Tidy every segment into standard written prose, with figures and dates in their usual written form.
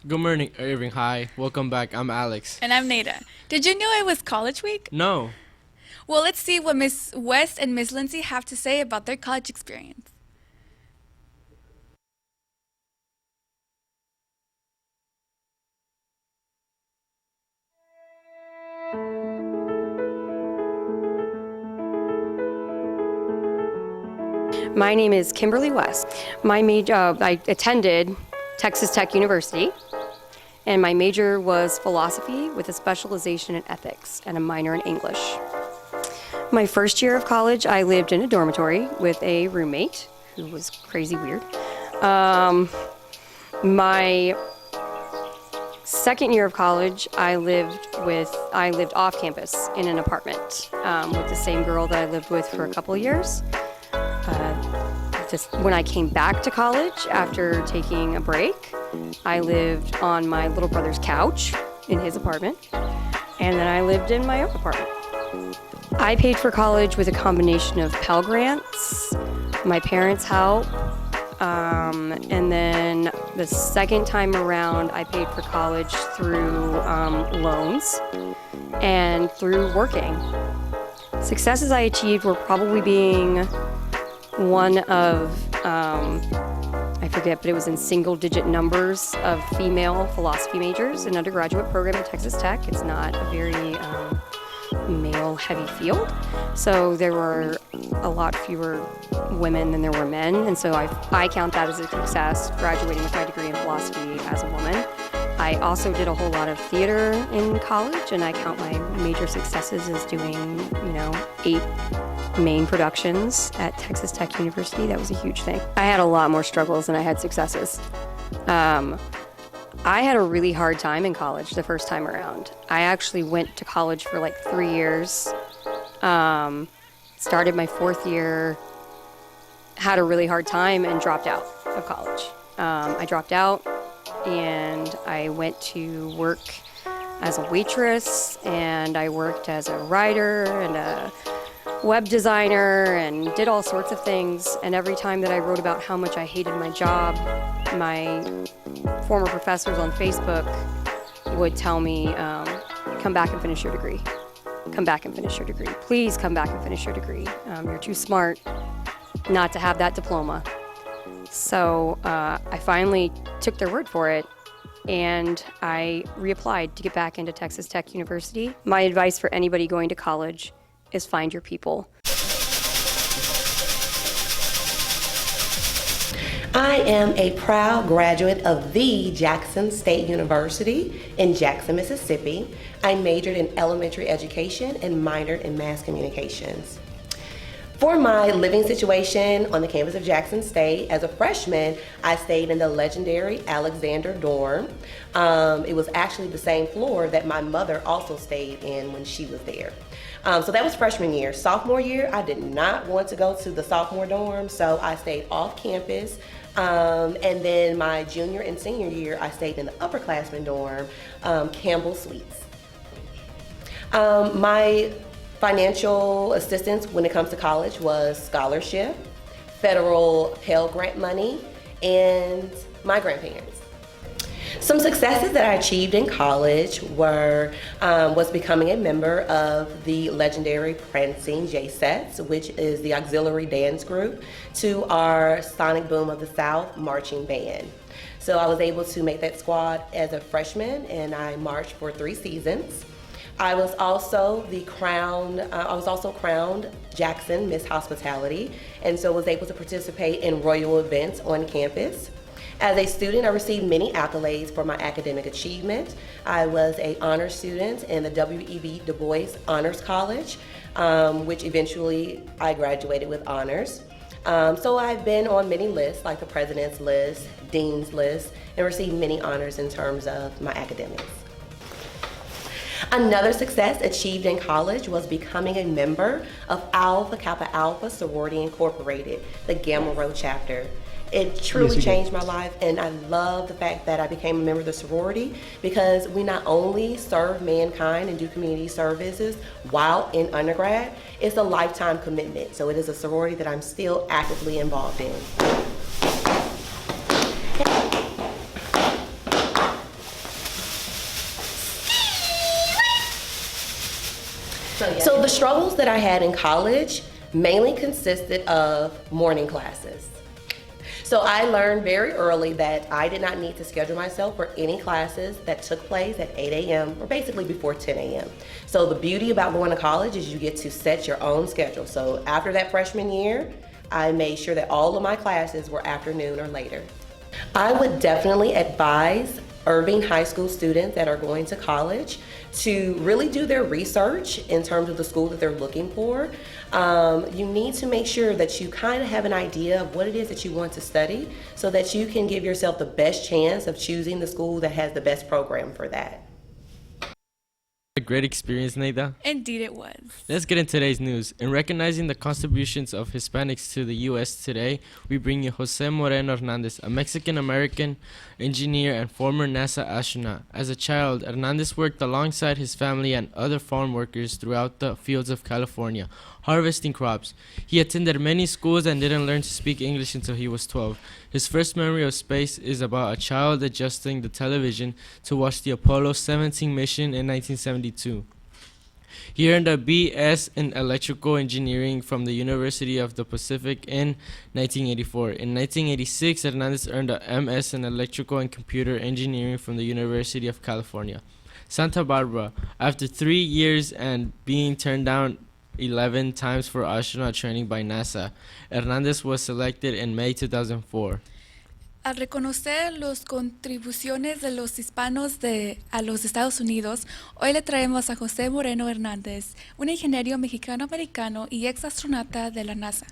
Good morning, Irving. Hi, welcome back. I'm Alex. And I'm Nada. Did you know it was college week? No, Well, let's see what Miss West and Miss Lindsay have to say about their college experience. My name is Kimberly West. I attended Texas Tech University, and my major was philosophy with a specialization in ethics and a minor in English. My first year of college, I lived in a dormitory with a roommate who was crazy weird. My second year of college, I lived off campus in an apartment with the same girl that I lived with for a couple of years. Just when I came back to college after taking a break, I lived on my little brother's couch in his apartment, and then I lived in my own apartment. I paid for college with a combination of Pell Grants, my parents' help, and then the second time around, I paid for college through loans and through working. Successes I achieved were probably being one of, I forget, but it was in single-digit numbers of female philosophy majors in undergraduate program at Texas Tech. It's not a very male-heavy field, so there were a lot fewer women than there were men, and so I count that as a success, graduating with my degree in philosophy as a woman. I also did a whole lot of theater in college, and I count my major successes as doing, 8 main productions at Texas Tech University. That was a huge thing. I had a lot more struggles than I had successes. I had a really hard time in college the first time around. I actually went to college for like 3 years, started my 4th year, had a really hard time, and dropped out of college. I dropped out and I went to work as a waitress, and I worked as a writer and a web designer and did all sorts of things. And every time that I wrote about how much I hated my job, my former professors on Facebook would tell me, come back and finish your degree. Come back and finish your degree. Please come back and finish your degree. You're too smart not to have that diploma. So I finally took their word for it, and I reapplied to get back into Texas Tech University. My advice for anybody going to college is find your people. I am a proud graduate of the Jackson State University in Jackson, Mississippi. I majored in elementary education and minored in mass communications. For my living situation on the campus of Jackson State, as a freshman, I stayed in the legendary Alexander dorm. It was actually the same floor that my mother also stayed in when she was there. So that was freshman year. Sophomore year, I did not want to go to the sophomore dorm, so I stayed off campus. And then my junior and senior year, I stayed in the upperclassmen dorm, Campbell Suites. My financial assistance when it comes to college was scholarship, federal Pell Grant money, and my grandparents. Some successes that I achieved in college was becoming a member of the legendary Prancing J-Sets, which is the auxiliary dance group to our Sonic Boom of the South marching band. So I was able to make that squad as a freshman, and I marched for 3 seasons. I was also crowned Jackson Miss Hospitality, and so was able to participate in royal events on campus. As a student, I received many accolades for my academic achievement. I was an honor student in the W.E.B. Du Bois Honors College, which eventually I graduated with honors. So I've been on many lists, like the President's List, Dean's List, and received many honors in terms of my academics. Another success achieved in college was becoming a member of Alpha Kappa Alpha Sorority Incorporated, the Gamma Rho chapter. It truly changed my life, and I love the fact that I became a member of the sorority because we not only serve mankind and do community services while in undergrad, it's a lifetime commitment. So it is a sorority that I'm still actively involved in. So the struggles that I had in college mainly consisted of morning classes. So I learned very early that I did not need to schedule myself for any classes that took place at 8 a.m. or basically before 10 a.m. So the beauty about going to college is you get to set your own schedule. So after that freshman year, I made sure that all of my classes were afternoon or later. I would definitely advise Irving High School students that are going to college to really do their research in terms of the school that they're looking for. You need to make sure that you kind of have an idea of what it is that you want to study so that you can give yourself the best chance of choosing the school that has the best program for that. A great experience, Neida. Indeed it was. Let's get into today's news. In recognizing the contributions of Hispanics to the U.S. today, we bring you Jose Moreno Hernandez, a Mexican-American engineer and former NASA astronaut. As a child, Hernandez worked alongside his family and other farm workers throughout the fields of California, harvesting crops. He attended many schools and didn't learn to speak English until he was 12. His first memory of space is about a child adjusting the television to watch the Apollo 17 mission in 1972. He earned a B.S. in electrical engineering from the University of the Pacific in 1984. In 1986, Hernandez earned a M.S. in electrical and computer engineering from the University of California, Santa Barbara. After 3 years and being turned down 11 times for astronaut training by NASA, Hernandez was selected in May 2004. Al reconocer las contribuciones de los hispanos a los Estados Unidos, hoy le traemos a José Moreno Hernández, un ingeniero mexicano-americano y ex astronauta de la NASA.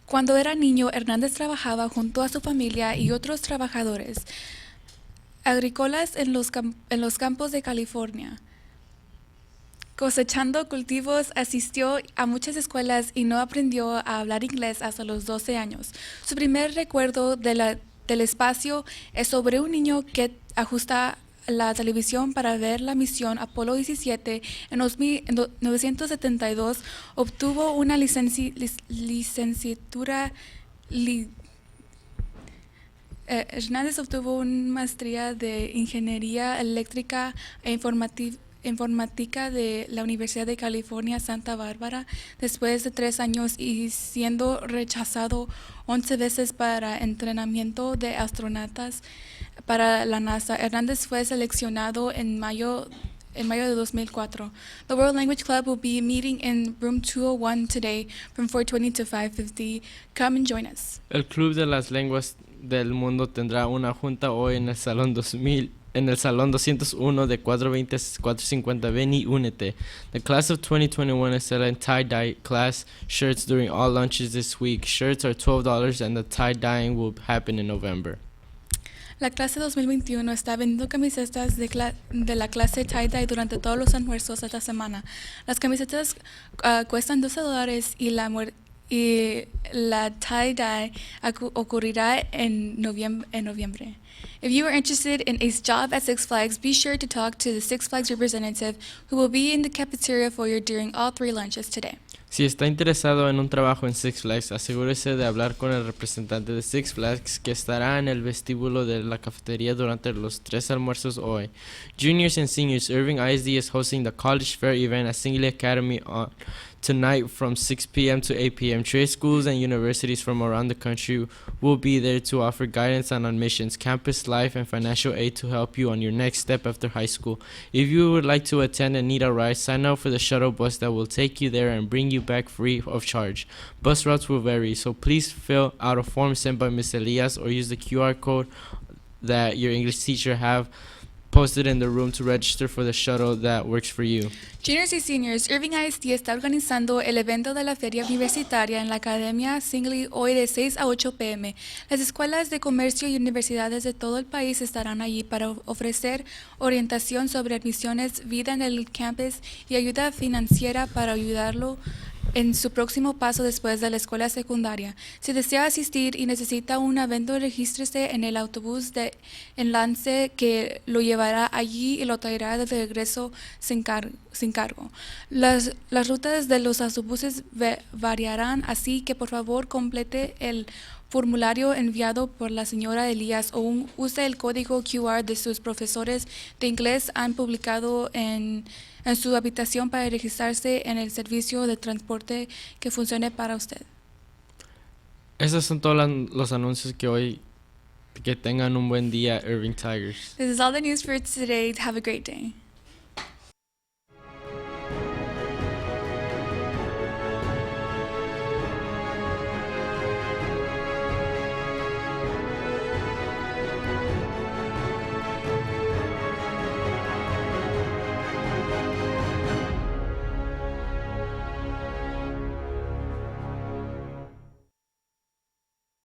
Cuando era niño, Hernández trabajaba junto a su familia y otros trabajadores agrícolas en los campos de California. Cosechando cultivos, asistió a muchas escuelas y no aprendió a hablar inglés hasta los 12 años. Su primer recuerdo del espacio es sobre un niño que ajusta la televisión para ver la misión Apolo 17. En 1972 obtuvo una licenciatura. Hernández obtuvo una maestría de Ingeniería Eléctrica e Informática de la Universidad de California, Santa Bárbara, después de 3 años y siendo rechazado 11 veces para entrenamiento de astronautas para la NASA. Hernández fue seleccionado en mayo de 2004. The World Language Club will be meeting in room 201 today from 4:20 to 5:50. Come and join us. El Club de las Lenguas del Mundo tendrá una junta hoy en el Salón 201 de 420 a 450. Ven y únete. The class of 2021 is selling tie-dye class shirts during all lunches this week. Shirts are $12 and the tie-dyeing will happen in November. La clase 2021 está vendiendo camisetas de la clase tie-dye durante todos los almuerzos esta semana. Las camisetas cuestan $12 y la tie-dye ocurrirá en noviembre. If you are interested in a job at Six Flags, be sure to talk to the Six Flags representative who will be in the cafeteria foyer during all 3 lunches today. Si está interesado en un trabajo en Six Flags, asegúrese de hablar con el representante de Six Flags que estará en el vestíbulo de la cafetería durante los 3 almuerzos hoy. Juniors and seniors, Irving ISD is hosting the College Fair event at Singley Academy tonight from 6 p.m. to 8 p.m. Trade schools and universities from around the country will be there to offer guidance on admissions, campus life, and financial aid to help you on your next step after high school. If you would like to attend and need a ride, sign up for the shuttle bus that will take you there and bring you back free of charge. Bus routes will vary, so please fill out a form sent by Ms. Elias or use the QR code that your English teacher have posted in the room to register for the shuttle that works for you. Juniors y seniors, Irving ISD está organizando el evento de la Feria Universitaria en la Academia Singley hoy de 6 a 8 p.m. Las escuelas de comercio y universidades de todo el país estarán allí para ofrecer orientación sobre admisiones, vida en el campus y ayuda financiera para ayudarlo en su próximo paso después de la escuela secundaria. Si desea asistir y necesita un evento, regístrese en el autobús de enlace que lo llevará allí y lo traerá de regreso sin cargo. Las rutas de los autobuses variarán, así que por favor complete el formulario enviado por la señora Elías o use el código QR de sus profesores de inglés han publicado en su habitación para registrarse en el servicio de transporte que funcione para usted. Esos son todos los anuncios que hoy. Que tengan un buen día, Irving Tigers. This is all the news for today. Have a great day.